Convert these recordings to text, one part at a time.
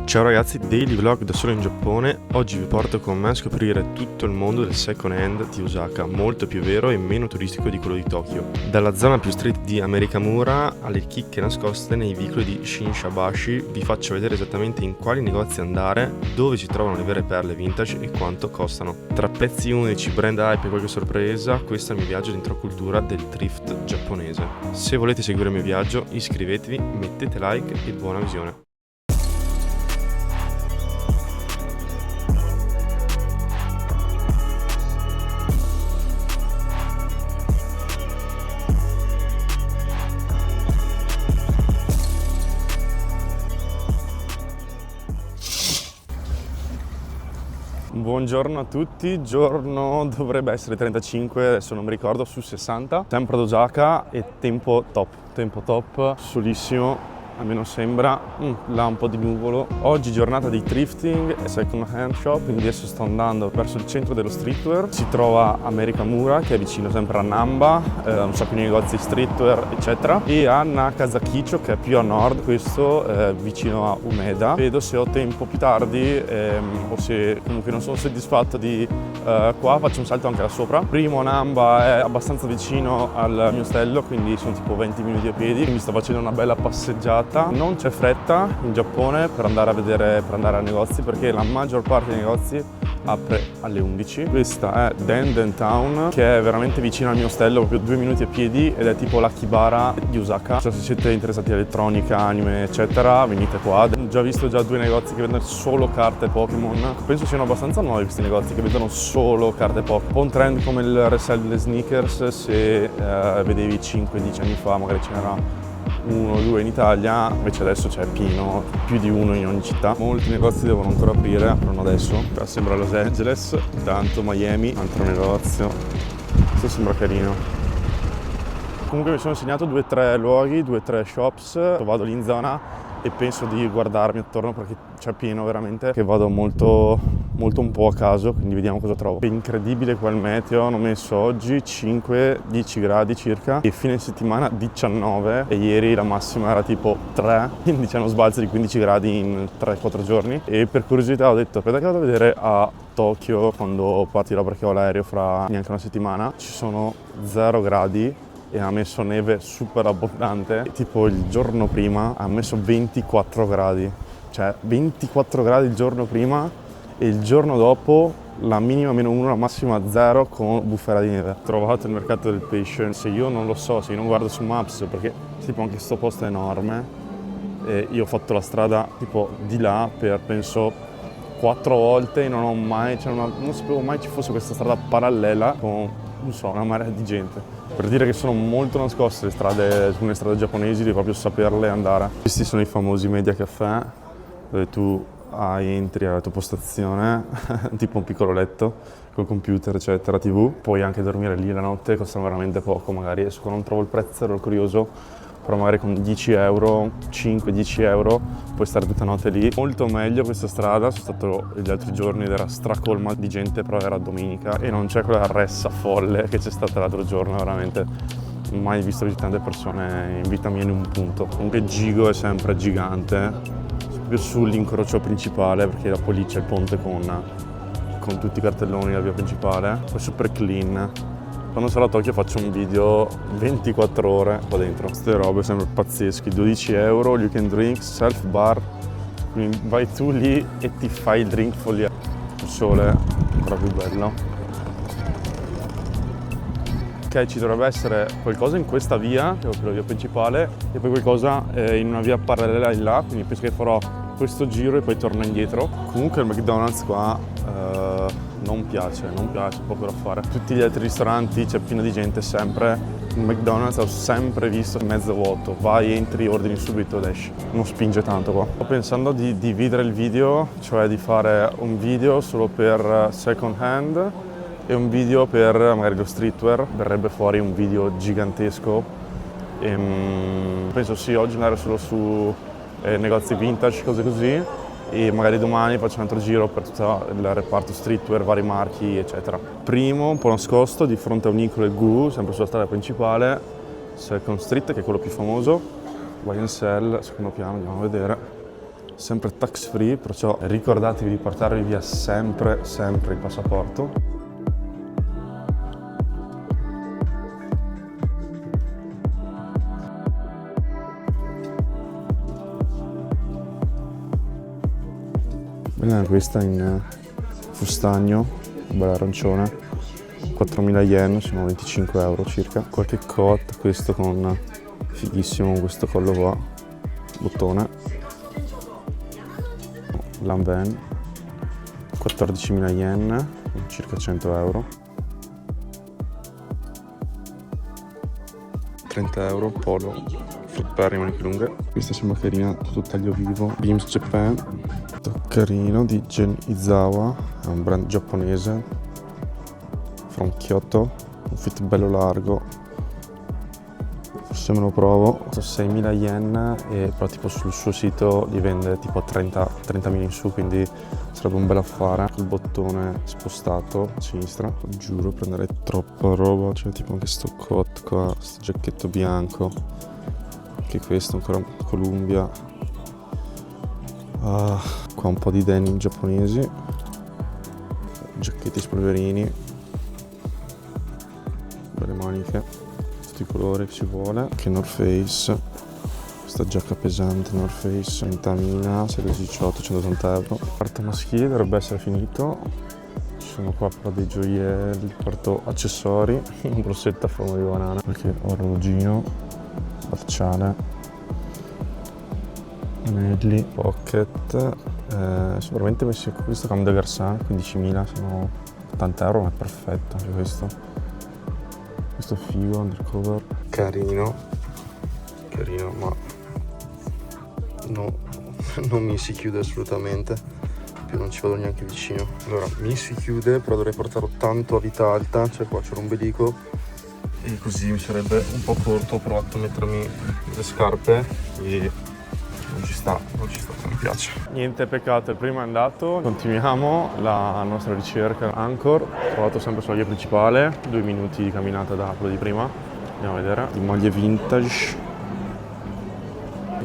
Ciao ragazzi, Daily Vlog da solo in Giappone. Oggi vi porto con me a scoprire tutto il mondo del second hand di Osaka, molto più vero e meno turistico di quello di Tokyo. Dalla zona più street di Amerikamura alle chicche nascoste nei vicoli di Shinshabashi, vi faccio vedere esattamente in quali negozi andare, dove si trovano le vere perle vintage e quanto costano. Tra pezzi unici, brand hype e qualche sorpresa, questo è il mio viaggio dentro la cultura del thrift giapponese. Se volete seguire il mio viaggio, iscrivetevi, mettete like e buona visione. Buongiorno a tutti, giorno dovrebbe essere 35, adesso non mi ricordo, su 60, sempre ad Osaka e tempo top, solissimo, almeno sembra, là un po' di nuvolo. Oggi giornata di thrifting e second hand shop, quindi adesso sto andando verso il centro dello streetwear. Si trova Amerikamura, che è vicino sempre a Namba, un sacco di negozi streetwear eccetera, e a Nakazakicho, che è più a nord, questo vicino a Umeda. Vedo se ho tempo più tardi o se comunque non sono soddisfatto di qua, faccio un salto anche là sopra. Primo, Namba è abbastanza vicino al mio ostello, quindi sono tipo 20 minuti a piedi, quindi sto facendo una bella passeggiata. Non c'è fretta in Giappone per andare a vedere, per andare ai negozi, perché la maggior parte dei negozi apre alle 11. Questa è Denden Town, che è veramente vicino al mio ostello, proprio 2 minuti a piedi, ed è tipo l'Akibara di Osaka. Cioè, se siete interessati in elettronica, anime eccetera, venite qua. Ho già visto 2 negozi che vendono solo carte Pokémon. Penso siano abbastanza nuovi questi negozi che vendono solo carte Pokémon. Un po' un trend come il resell delle sneakers, se vedevi 5-10 anni fa magari ce n'era 1 o 2 in Italia, invece adesso c'è pieno, più di uno in ogni città. Molti negozi devono ancora aprire, aprono adesso. Qua sembra Los Angeles, tanto Miami, altro negozio. Questo sembra carino. Comunque mi sono segnato 2-3 luoghi, 2-3 shops. Vado lì in zona e penso di guardarmi attorno perché c'è pieno veramente, che vado molto un po' a caso, quindi vediamo cosa trovo. È incredibile qua il meteo, hanno messo oggi 5-10 gradi circa e fine settimana 19 e ieri la massima era tipo 3, quindi c'è uno sbalzo di 15 gradi in 3-4 giorni. E per curiosità ho detto aspetta che vado a vedere a Tokyo quando partirò, perché ho l'aereo fra neanche una settimana. Ci sono 0 gradi e ha messo neve super abbondante. E tipo il giorno prima ha messo 24 gradi, cioè 24 gradi il giorno prima e il giorno dopo la minima -1, la massima 0 con bufera di neve. Ho trovato il mercato del pesce. Se io non lo so, se io non guardo su Maps, perché tipo anche sto posto è enorme e io ho fatto la strada tipo di là per penso 4 volte e non ho mai, cioè non sapevo mai ci fosse questa strada parallela con, non so, una marea di gente. Per dire che sono molto nascoste le strade, alcune strade giapponesi, devi proprio saperle andare. Questi sono i famosi media caffè, dove tu entri alla tua postazione, tipo un piccolo letto, col computer eccetera, TV. Puoi anche dormire lì la notte, costano veramente poco, magari adesso non trovo il prezzo, ero curioso, però magari con 10 euro, 5-10 euro, puoi stare tutta notte lì. Molto meglio questa strada, sono stato gli altri giorni ed era stracolma di gente, però era domenica e non c'è quella ressa folle che c'è stata l'altro giorno, veramente mai visto così tante persone in vita mia in un punto. Comunque Gigo è sempre gigante, proprio sull'incrocio principale, perché dopo lì c'è il ponte con tutti i cartelloni della via principale, poi super clean. Quando sarò a Tokyo faccio un video 24 ore qua dentro. Queste robe sempre pazzesche, 12 euro, you can drink, self bar, quindi vai tu lì e ti fai il drink follia. Il sole è ancora più bello. Ok, ci dovrebbe essere qualcosa in questa via, che è la via principale, e poi qualcosa in una via parallela di là, quindi penso che farò questo giro e poi torno indietro. Comunque il McDonald's qua non piace, poco da fare. Tutti gli altri ristoranti c'è pieno di gente sempre, il McDonald's ho sempre visto mezzo vuoto, vai, entri, ordini subito ed esci, non spinge tanto qua. Sto pensando di dividere il video, cioè di fare un video solo per second hand e un video per magari lo streetwear, verrebbe fuori un video gigantesco. Penso sì, oggi andare solo su negozi vintage, cose così, e magari domani faccio un altro giro per tutto il reparto streetwear, vari marchi eccetera. Primo, un po' nascosto, di fronte a Uniqlo e Gu, sempre sulla strada principale, Second Street, che è quello più famoso, Buy and Sell, secondo piano, andiamo a vedere. sempre tax free, perciò ricordatevi di portarvi via sempre il passaporto. Bella questa in fustagno, bella arancione, 4.000 yen, sono 25 euro circa. Qualche coat, questo con fighissimo con questo collo qua, bottone, Lanvin, 14.000 yen, circa 100 euro. 30 euro, polo, fruttari maniche lunghe. Questa sembra carina, tutto taglio vivo, Beams Japan. Questo carino di Gen Izawa, è un brand giapponese, from Kyoto, un fit bello largo. Forse me lo provo, 6.000 yen, però tipo sul suo sito li vende tipo a 30.000 in su, quindi sarebbe un bel affare. Il bottone spostato a sinistra, giuro prenderei troppa roba, cioè tipo anche sto coat qua, sto giacchetto bianco, anche questo ancora Columbia. Qua un po' di denim giapponesi, giacchetti spolverini, belle maniche, i colori che ci vuole, che North Face, questa giacca pesante North Face 30.000, serie 18, 180 euro. Il parto maschile dovrebbe essere finito, ci sono qua però dei gioielli, parto accessori, un borsetto a forma di banana, qualche orologino, bracciale, anelli, pocket, sono veramente messi qui. Questo Comme des Garçons, 15.000, sono 80 euro, ma è perfetto anche questo. Questo figo, undercover, carino, ma no, non mi si chiude assolutamente, più non ci vado neanche vicino. Allora, mi si chiude, però dovrei portarlo tanto a vita alta, cioè qua c'è l'ombelico e così mi sarebbe un po' corto. Ho provato a mettermi le scarpe e non ci sta, non mi piace. Niente peccato, il primo è andato. Continuiamo la nostra ricerca. Angkor, ho trovato sempre sulla via principale, 2 minuti di camminata da quello di prima. Andiamo a vedere. Di maglie vintage.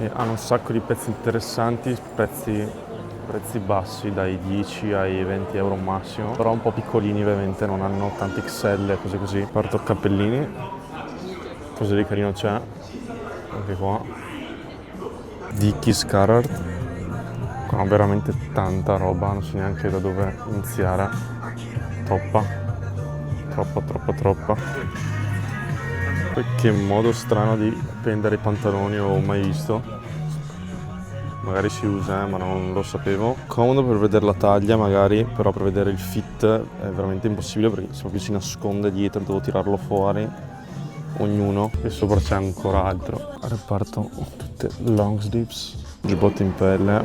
E hanno un sacco di pezzi interessanti, prezzi bassi, dai 10 ai 20 euro massimo. Però un po' piccolini ovviamente, non hanno tanti XL, cose così. Parto cappellini. Cosa di carino c'è? Anche qua. Dickies Carhartt, qua veramente tanta roba, non so neanche da dove iniziare, troppa. Poi che modo strano di appendere i pantaloni ho mai visto, magari si usa ma non lo sapevo. Comodo per vedere la taglia magari, però per vedere il fit è veramente impossibile perché se proprio si nasconde dietro devo tirarlo fuori ognuno, e sopra c'è ancora altro. Reparto tutte long sleeves, giubbotti in pelle.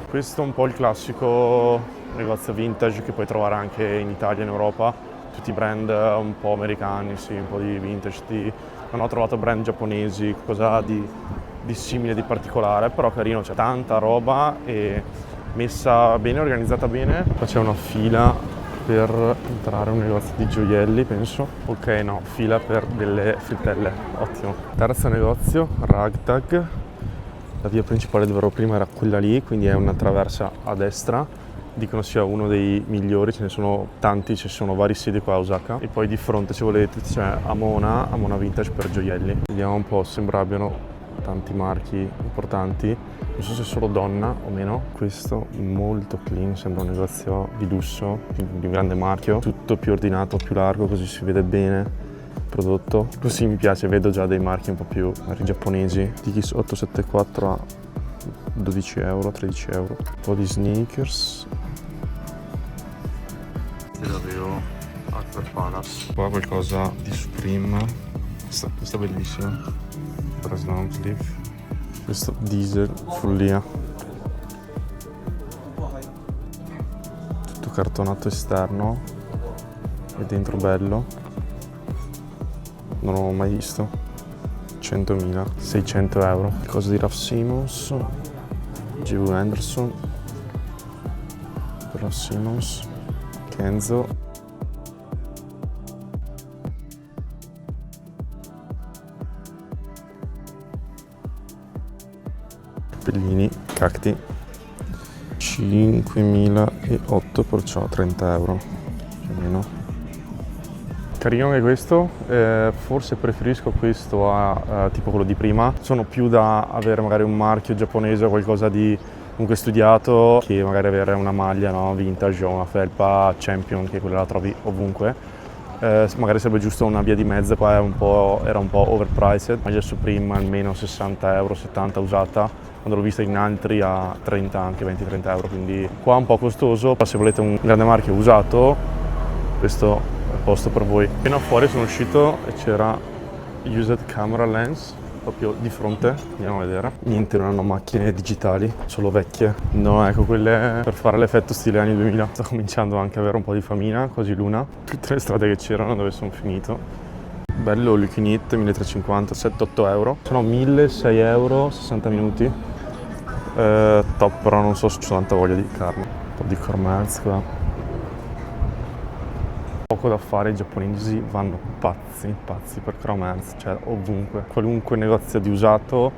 Questo è un po' il classico negozio vintage che puoi trovare anche in Italia e in Europa, tutti brand un po' americani, sì, un po' di vintage. Non ho trovato brand giapponesi, cosa di simile, di particolare, però carino, c'è tanta roba e messa bene, organizzata bene. Qua c'è una fila per entrare in un negozio di gioielli, penso. Ok, no, fila per delle frittelle, ottimo. Terzo negozio, Ragtag. La via principale dove ero prima era quella lì, quindi è una traversa a destra. Dicono sia uno dei migliori, ce ne sono tanti, ci sono vari sedi qua a Osaka. E poi di fronte, se volete, c'è Amona Vintage per gioielli. Vediamo un po', sembra abbiano tanti marchi importanti. Non so se è solo donna o meno. Questo molto clean, sembra un negozio di lusso, di un grande marchio. Tutto più ordinato, più largo, così si vede bene il prodotto. Così mi piace, vedo già dei marchi un po' più giapponesi. Dickies 874 a 12 euro, 13 euro. Un po' di sneakers. L'avevo Alpha Palace. Qua qualcosa di Supreme. Questa è bellissima. Press long sleeve. Questo Diesel, follia. Tutto cartonato esterno e dentro bello. Non l'ho mai visto. 100.000, 600 euro. Cosa di Raf Simons, G.W. Anderson, Raf Simons, Kenzo. Cappellini cacti 5.008, perciò 30 euro più o meno. Carino anche questo, forse preferisco questo a tipo quello di prima. Sono più da avere magari un marchio giapponese o qualcosa di comunque studiato che magari avere una maglia, no, vintage o una felpa Champion, che quella la trovi ovunque. Magari sarebbe giusto una via di mezzo, qua era un po' overpriced. Maglia Supreme almeno 60 euro, 70 usata, quando l'ho vista in altri a 30, anche 20-30 euro, quindi qua un po' costoso. Se volete un grande marchio usato, questo è il posto per voi. Appena fuori sono uscito e c'era Used Camera Lens proprio di fronte, andiamo a vedere. Niente, non hanno macchine digitali, solo vecchie. No, ecco, quelle per fare l'effetto stile anni 2000. Sto cominciando anche a avere un po' di famina, quasi l'una. Tutte le strade che c'erano dove sono finito. Bello, Looking It, 1350, 7-8 euro. Sono 1.006 euro, 60 minuti. Top, però non so se c'ho tanta voglia di carne. Un po' di commerce qua. Poco da fare, i giapponesi vanno pazzi per Cromance, cioè ovunque. Qualunque negozio di usato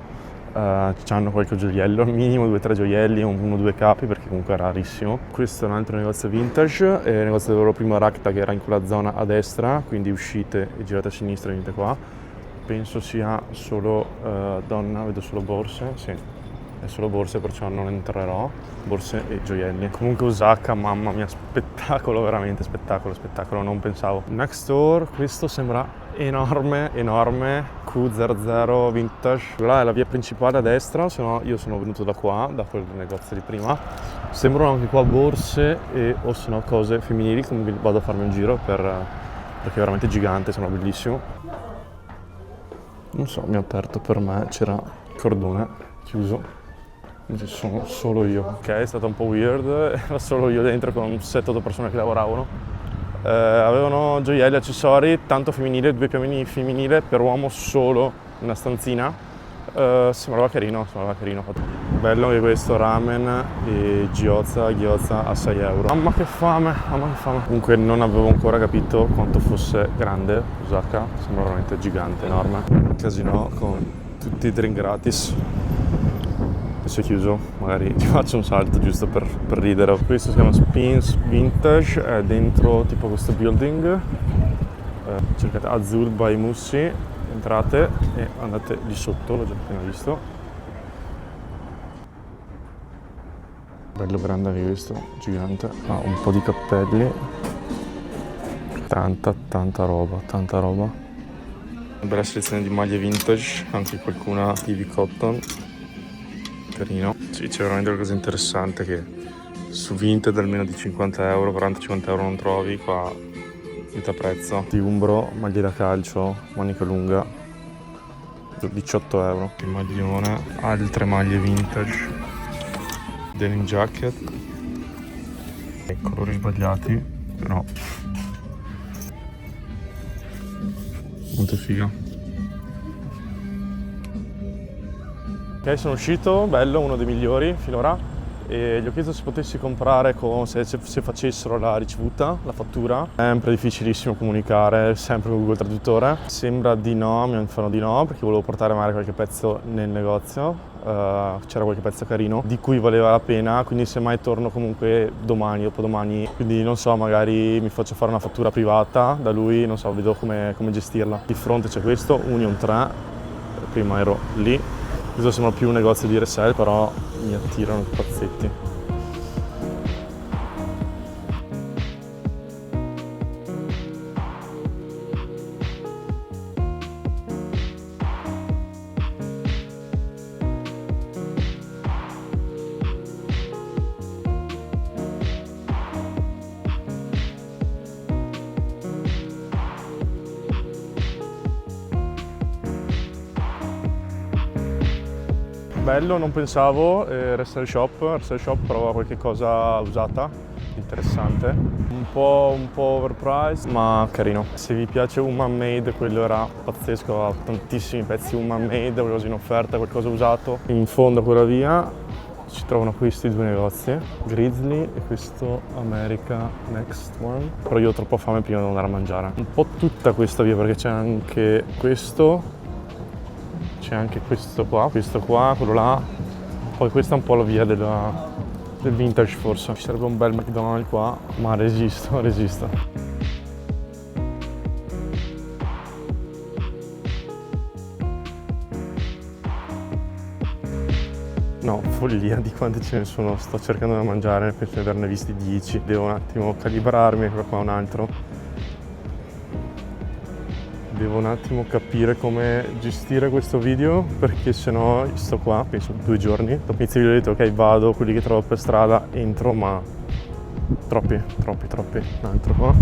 hanno qualche gioiello, al minimo 2-3 gioielli, 1-2 capi, perché comunque è rarissimo. Questo è un altro negozio vintage, il negozio del loro primo Rakta, che era in quella zona a destra, quindi uscite e girate a sinistra e venite qua. Penso sia solo donna, vedo solo borse, sì. È solo borse, perciò non entrerò. Borse e gioielli. Comunque Osaka, mamma mia, spettacolo, veramente spettacolo, non pensavo. Next door, questo sembra enorme, Q00 Vintage. Là è la via principale a destra, se no io sono venuto da qua, da quel negozio di prima. Sembrano anche qua borse o se no cose femminili, comunque vado a farmi un giro perché è veramente gigante, sembra bellissimo. Non so, mi ha aperto per me, c'era il cordone chiuso. Ci sono solo io. Ok, è stato un po' weird, era solo io dentro con un 7-8 persone che lavoravano. Avevano gioielli, accessori, tanto femminile, 2 piumini femminile per uomo solo in una stanzina. Sembrava carino. Bello anche questo, ramen e gyoza a 6 euro. Mamma che fame. Comunque non avevo ancora capito quanto fosse grande Osaka, sembra veramente gigante, enorme. Casino con tutti i drink gratis. Adesso è chiuso, magari ti faccio un salto giusto per ridere. Questo si chiama Spins Vintage, è dentro tipo questo building. Cercate Azul by Mussi, entrate e andate lì sotto, l'ho già appena visto. Bello grande anche questo, gigante. Ha un po' di cappelli. Tanta roba. Una bella selezione di maglie vintage, anche qualcuna TV Cotton. Carino. Sì, c'è veramente qualcosa interessante che su Vinted almeno di 50 euro, 40-50 euro non trovi, qua metà prezzo. Di Umbro, maglie da calcio, manica lunga, 18 euro. Il maglione, altre maglie vintage, denim jacket, colori sbagliati, però molto figa. Ok, sono uscito, bello, uno dei migliori finora, e gli ho chiesto se potessi comprare se facessero la ricevuta, la fattura. È sempre difficilissimo comunicare, sempre con Google Traduttore. Sembra di no, mi fanno di no, perché volevo portare magari qualche pezzo nel negozio, c'era qualche pezzo carino di cui valeva la pena, quindi semmai torno comunque domani, dopodomani, quindi non so, magari mi faccio fare una fattura privata da lui, non so, vedo come gestirla. Di fronte c'è questo, Union 3, prima ero lì. Questo sembra più un negozio di resell, però mi attirano i pazzetti. Bello, non pensavo, Resell Shop prova qualche cosa usata, interessante, un po' overpriced, ma carino. Se vi piace Woman Made, quello era pazzesco, ha tantissimi pezzi Woman Made, qualcosa in offerta, qualcosa usato. In fondo a quella via si trovano questi due negozi, Grizzly e questo America Next One, però io ho troppa fame prima di andare a mangiare. Un po' tutta questa via, perché c'è anche questo qua, quello là, Poi questa è un po' la via del vintage forse. Ci sarebbe un bel McDonald's qua, ma resisto. No, follia di quante ce ne sono, sto cercando da mangiare, penso di averne visti 10, devo un attimo calibrarmi, ecco qua un altro. Devo un attimo capire come gestire questo video, perché sennò sto qua, penso 2 giorni. Dopo inizio il video ho detto ok, vado, quelli che trovo per strada, entro, ma troppi. Un altro qua.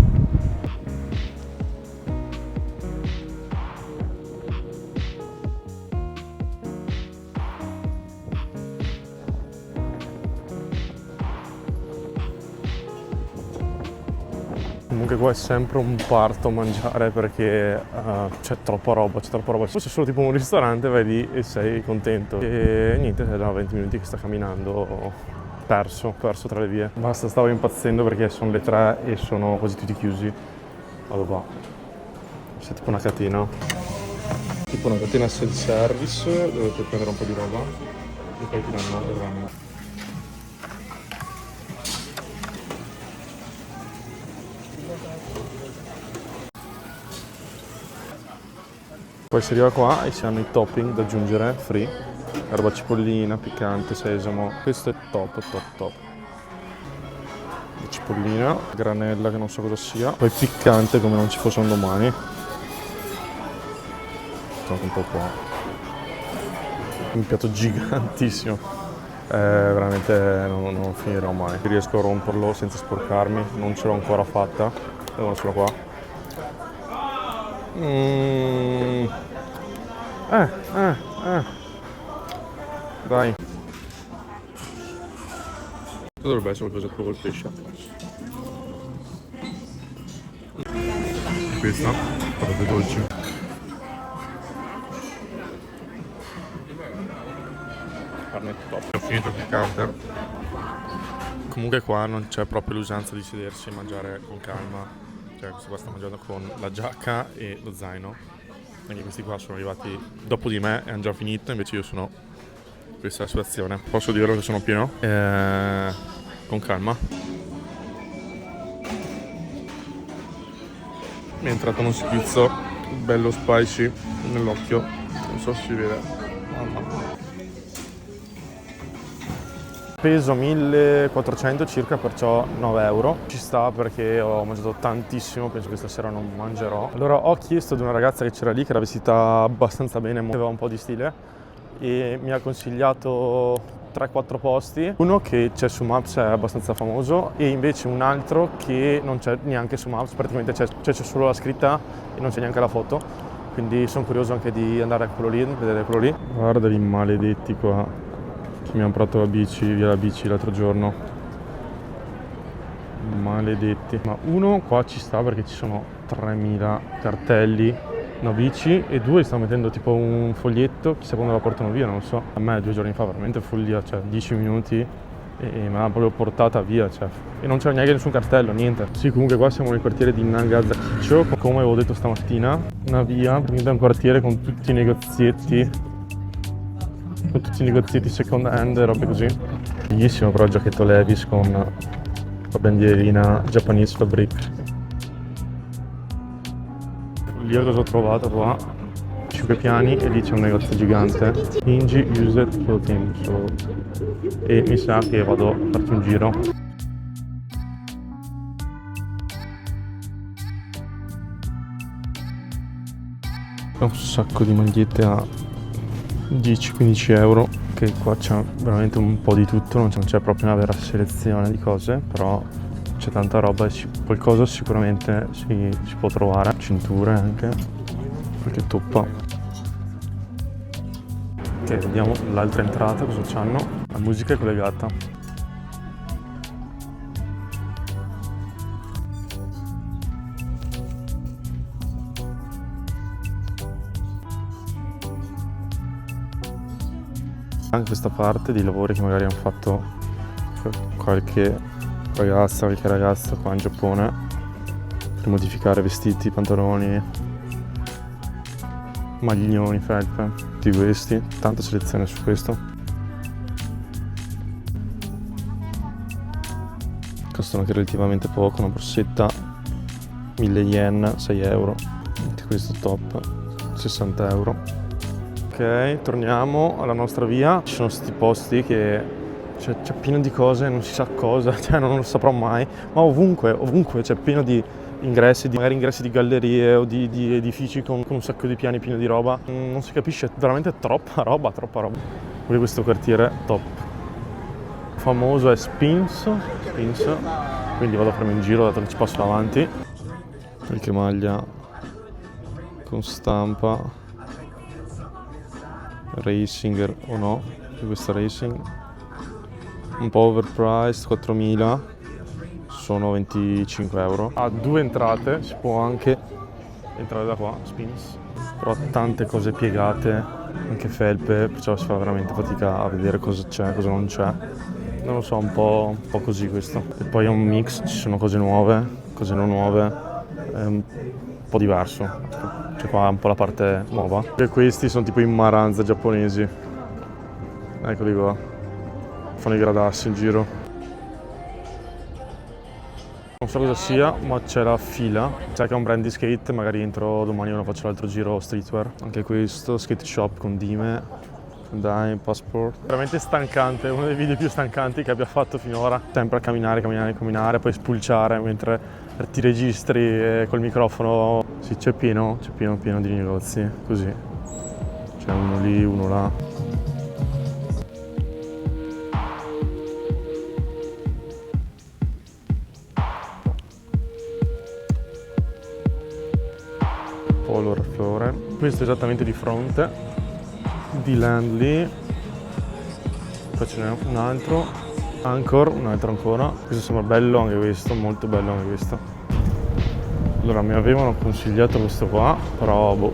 Comunque qua è sempre un parto mangiare perché c'è troppa roba. Forse solo tipo un ristorante vai lì e sei contento. E niente, è da 20 minuti che sta camminando perso tra le vie. Basta, stavo impazzendo perché sono le 3 e sono quasi tutti chiusi. Vado qua. C'è tipo una catena. Tipo una catena self-service dove puoi prendere un po' di roba e poi ti danno il ramo. Poi si arriva qua e si hanno i topping da aggiungere, free, roba cipollina, piccante, sesamo, questo è top. La cipollina, granella che non so cosa sia, poi piccante come non ci fosse un domani. Tocca un po' qua. Un piatto gigantissimo, veramente non finirò mai. Riesco a romperlo senza sporcarmi, non ce l'ho ancora fatta, devo solo qua. Dai. Dovrebbe essere qualcosa proprio col pesce. Questa, patate dolci. Carne top. Ho finito il piccante. Comunque qua non c'è proprio l'usanza di sedersi e mangiare con calma. Cioè questo qua sta mangiando con la giacca e lo zaino. Anche questi qua sono arrivati dopo di me e hanno già finito, invece io sono... Questa è la situazione. Posso dirlo che sono pieno? Con calma. Mi è entrato uno schizzo bello spicy nell'occhio. Non so se si vede. Peso 1400 circa, perciò 9 euro. Ci sta perché ho mangiato tantissimo, penso che stasera non mangerò. Allora ho chiesto ad una ragazza che c'era lì, che era vestita abbastanza bene, aveva un po' di stile, e mi ha consigliato 3-4 posti. Uno che c'è su Maps, è abbastanza famoso, e invece un altro che non c'è neanche su Maps, praticamente c'è solo la scritta e non c'è neanche la foto. Quindi sono curioso anche di andare a quello lì, vedere quello lì. Guarda i maledetti qua. Mi hanno portato la bici, via la bici l'altro giorno. Maledetti. Ma uno qua ci sta perché ci sono 3000 cartelli, una bici, e 2 stanno mettendo tipo un foglietto, chissà quando la portano via, non lo so. A me 2 giorni fa veramente follia, cioè 10 minuti e me l'ha proprio portata via, cioè. E non c'era neanche nessun cartello, niente. Sì, comunque qua siamo nel quartiere di Nagasaki, come avevo detto stamattina. Una via, praticamente un quartiere con tutti i negozietti. Second hand e robe così. Bellissimo però il giacchetto Levi's con la bandierina Japanese Fabric. Lì cosa ho trovato qua? 5 piani e lì c'è un negozio gigante. Inji Used Clothing. E mi sa che vado a farci un giro. Un sacco di magliette a 10-15 euro, che qua c'è veramente un po' di tutto, non c'è proprio una vera selezione di cose, però c'è tanta roba e qualcosa sicuramente si può trovare. Cinture anche, qualche toppa. Ok, vediamo l'altra entrata, cosa c'hanno. La musica è collegata. Anche questa parte di lavori che magari hanno fatto qualche ragazza qua in Giappone per modificare vestiti, pantaloni, maglioni, felpe, tutti questi, tanta selezione su questo. costano anche relativamente poco, una borsetta 1000 yen, 6 euro, anche questo top, 60 euro. Ok, torniamo alla nostra via. Ci sono questi posti che c'è pieno di cose, non si sa cosa, cioè non lo saprò mai, ma ovunque c'è pieno di ingressi, magari ingressi di gallerie o di edifici con un sacco di piani pieni di roba. Non si capisce, veramente troppa roba. Pure questo quartiere top. Famoso è Spins, quindi vado a farmi un giro dato che ci passo davanti. Qualche maglia con stampa racing o no, questa racing un po' overpriced, 4.000, sono 25 euro. Ha due entrate, si può anche entrare da qua, Spins, però tante cose piegate, anche felpe, perciò si fa veramente fatica a vedere cosa c'è, cosa non c'è. Non lo so, un po' così questo. E poi è un mix, ci sono cose nuove, cose non nuove, è un po' diverso. C'è qua un po' la parte nuova. E questi sono tipo i maranza giapponesi. Eccoli qua. Fanno i gradassi in giro. Non so cosa sia, ma c'è la fila. C'è che è un brand di skate, magari entro domani o faccio l'altro giro streetwear. Anche questo, skate shop con Dime. Dai, passport. Veramente stancante, uno dei video più stancanti che abbia fatto finora. Sempre a camminare, poi spulciare mentre ti registri col microfono. Sì, c'è pieno di negozi, così. C'è uno lì, uno là. Polo Flore. Questo è esattamente di fronte. Di Landly, poi ce n'è un altro, Anchor, un altro ancora. Questo sembra bello anche questo, molto bello anche questo. Allora mi avevano consigliato questo qua, però boh,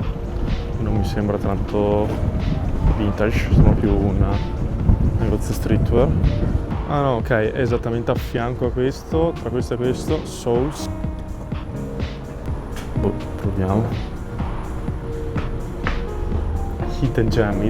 non mi sembra tanto vintage, sono più un negozio streetwear. Ah no, ok, è esattamente a fianco a questo, tra questo e questo, Souls. Boh, proviamo. Hidden gem.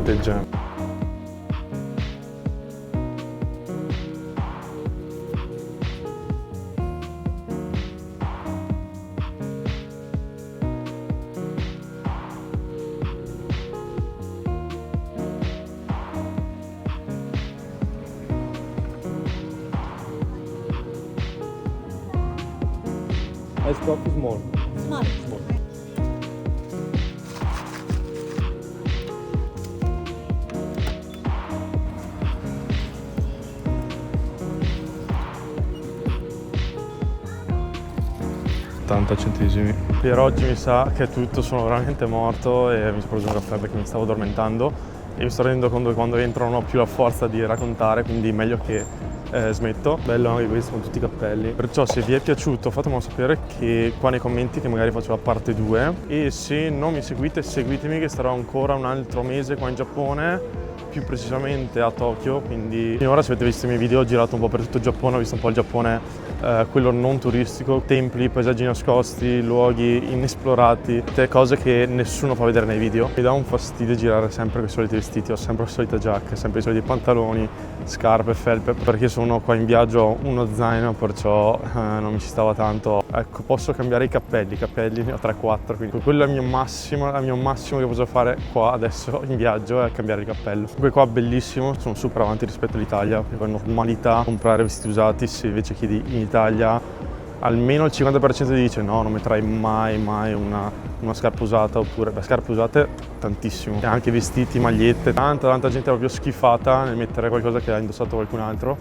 Ice coffee small. Small. 80 centesimi. Per oggi mi sa che è tutto, sono veramente morto e mi sono preso un caffè perché mi stavo addormentando e mi sto rendendo conto che quando entro non ho più la forza di raccontare, quindi meglio che smetto. Bello anche questo con tutti i cappelli. Perciò se vi è piaciuto fatemelo sapere che qua nei commenti che magari faccio la parte 2 e se non mi seguite seguitemi che starò ancora un altro mese qua in Giappone, più precisamente a Tokyo, quindi finora se avete visto i miei video ho girato un po' per tutto il Giappone, ho visto un po' il Giappone quello non turistico, templi, paesaggi nascosti, luoghi inesplorati, tutte cose che nessuno fa vedere nei video. Mi dà un fastidio girare sempre con i soliti vestiti, ho sempre la solita giacca, sempre i soliti pantaloni, scarpe, felpe, perché sono qua in viaggio, ho uno zaino, perciò non mi ci stava tanto. Ecco, posso cambiare i cappelli ne ho 3-4, quindi quello è il mio massimo che posso fare qua adesso in viaggio è cambiare il cappello. Comunque qua bellissimo, sono super avanti rispetto all'Italia, perché è normalità comprare vestiti usati, se invece chiedi in Italia almeno il 50% ti dice no, non metterai mai una scarpa usata, oppure scarpe usate tantissimo, e anche vestiti, magliette, tanta gente è proprio schifata nel mettere qualcosa che ha indossato qualcun altro.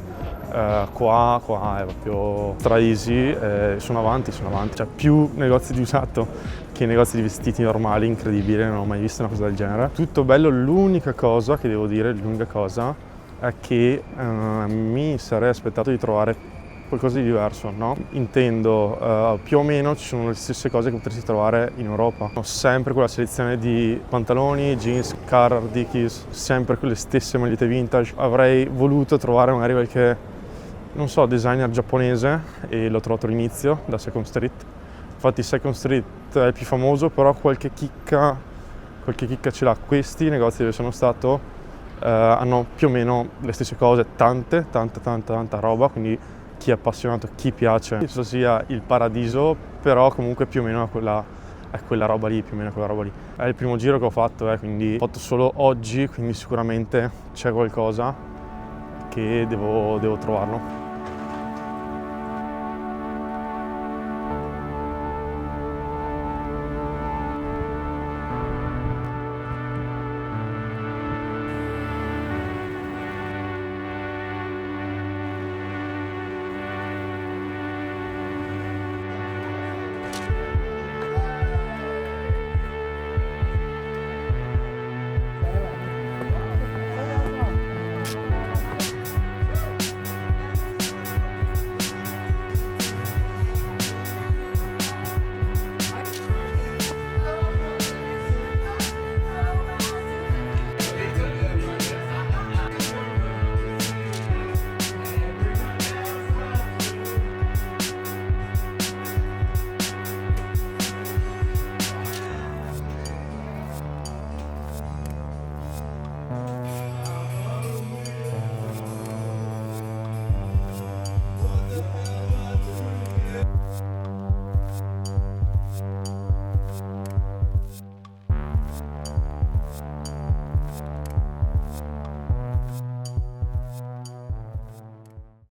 Qua è proprio stra easy, sono avanti, cioè più negozi di usato che negozi di vestiti normali, incredibile, non ho mai visto una cosa del genere. Tutto bello, l'unica cosa che devo dire, è che mi sarei aspettato di trovare qualcosa di diverso, no? Intendo, più o meno ci sono le stesse cose che potresti trovare in Europa. Ho sempre quella selezione di pantaloni, jeans, Carhartt, Dickies, sempre quelle stesse magliette vintage. Avrei voluto trovare magari qualche, non so, designer giapponese e l'ho trovato all'inizio, da Second Street. Infatti Second Street è il più famoso, però qualche chicca ce l'ha. Questi negozi dove sono stato hanno più o meno le stesse cose, tanta roba, quindi chi è appassionato, chi piace, penso sia il paradiso, però comunque più o meno è quella roba lì, più o meno quella roba lì. È il primo giro che ho fatto, quindi ho fatto solo oggi, quindi sicuramente c'è qualcosa che devo trovarlo.